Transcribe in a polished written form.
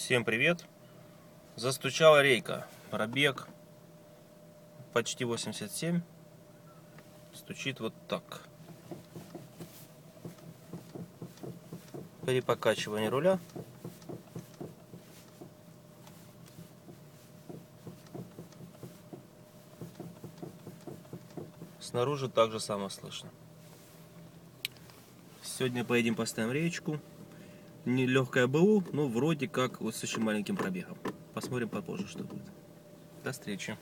Всем привет! Застучала рейка. Пробег почти 87. Стучит вот так. При покачивании руля снаружи также самое слышно. Сегодня поедем, поставим речку. Не легкая БУ, но вроде как вот с очень маленьким пробегом. Посмотрим попозже, что будет. До встречи.